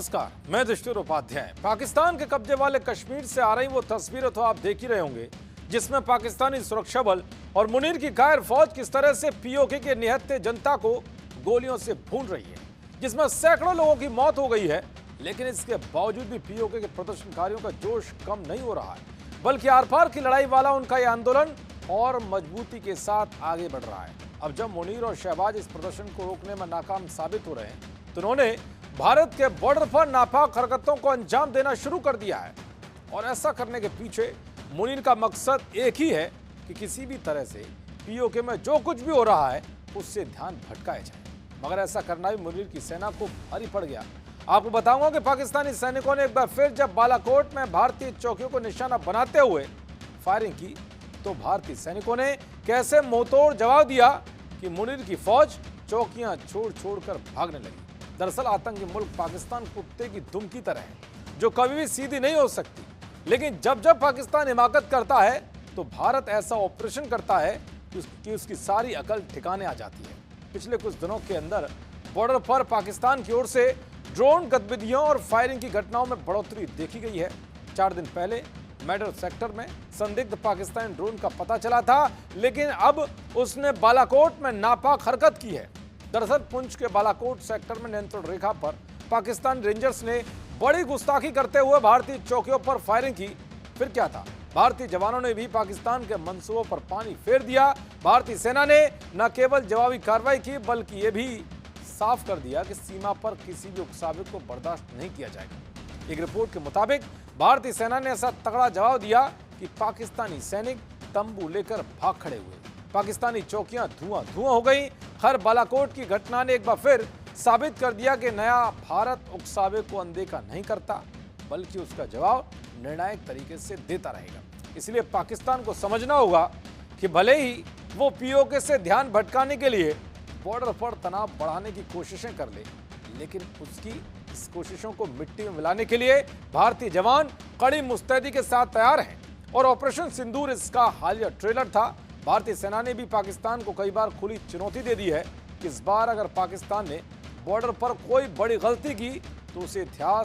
नमस्कार, मैं दृष्टिर उपाध्याय। पाकिस्तान के कब्जे वाले कश्मीर से आ रही वो तस्वीरें तो आप देख ही रहे होंगे, जिसमें पाकिस्तानी सुरक्षा बल और मुनीर की कायर फौज किस तरह से पीओके के निहत्थे जनता को गोलियों से भून रही है, जिसमें सैकड़ों लोगों की मौत हो गई है। लेकिन इसके बावजूद भी पीओके के प्रदर्शनकारियों का जोश कम नहीं हो रहा है, बल्कि आर पार की लड़ाई वाला उनका यह आंदोलन और मजबूती के साथ आगे बढ़ रहा है। अब जब मुनीर और शहबाज इस प्रदर्शन को रोकने में नाकाम साबित हो रहे हैं, तो उन्होंने भारत के बॉर्डर पर नापाक हरकतों को अंजाम देना शुरू कर दिया है। और ऐसा करने के पीछे मुनीर का मकसद एक ही है कि किसी भी तरह से पीओके में जो कुछ भी हो रहा है उससे ध्यान भटकाया जाए। मगर ऐसा करना भी मुनीर की सेना को भारी पड़ गया। आपको बताऊंगा कि पाकिस्तानी सैनिकों ने एक बार फिर जब बालाकोट में भारतीय चौकियों को निशाना बनाते हुए फायरिंग की, तो भारतीय सैनिकों ने कैसे मुंहतोड़ जवाब दिया कि मुनीर की फौज चौकियां छोड़ छोड़कर भागने लगी। दरअसल आतंकी मुल्क पाकिस्तान कुत्ते की दुम की तरह है, जो कभी भी सीधी नहीं हो सकती। लेकिन जब जब पाकिस्तान हिमाकत करता है, तो भारत ऐसा ऑपरेशन करता है कि उसकी सारी अकल ठिकाने आ जाती है। पिछले कुछ दिनों के अंदर बॉर्डर पर पाकिस्तान की ओर से ड्रोन गतिविधियों और फायरिंग की घटनाओं में बढ़ोतरी देखी गई है। 4 दिन पहले मेडल सेक्टर में संदिग्ध पाकिस्तानी ड्रोन का पता चला था, लेकिन अब उसने बालाकोट में नापाक हरकत की है। दरअसल पुंछ के बालाकोट सेक्टर में नियंत्रण रेखा पर पाकिस्तान रेंजर्स ने बड़ी गुस्ताखी करते हुए भारतीय चौकियों पर फायरिंग की। फिर क्या था, भारतीय जवानों ने भी पाकिस्तान के मंसूबों पर पानी फेर दिया। भारतीय सेना ने न केवल जवाबी कार्रवाई की, बल्कि ये भी साफ कर दिया कि सीमा पर किसी भी उकसावे को बर्दाश्त नहीं किया जाएगा। एक रिपोर्ट के मुताबिक भारतीय सेना ने ऐसा तगड़ा जवाब दिया कि पाकिस्तानी सैनिक तंबू लेकर भाग खड़े हुए। पाकिस्तानी चौकियां धुआं धुआं हो गई। हर बालाकोट की घटना ने एक बार फिर साबित कर दिया कि नया भारत उकसावे को अनदेखा नहीं करता, बल्कि उसका जवाब निर्णायक तरीके से देता रहेगा। इसलिए पाकिस्तान को समझना होगा कि भले ही वो पीओके से ध्यान भटकाने के लिए बॉर्डर पर तनाव बढ़ाने की कोशिशें कर ले, लेकिन उसकी इस कोशिशों को मिट्टी में मिलाने के लिए भारतीय जवान कड़ी मुस्तैदी के साथ तैयार हैं। और ऑपरेशन सिंदूर इसका हालिया ट्रेलर था। भारतीय सेना ने भी पाकिस्तान को कई बार खुली चुनौती दे दी है कि इस बार अगर पाकिस्तान ने बॉर्डर पर कोई बड़ी गलती की, तो उसे इतिहास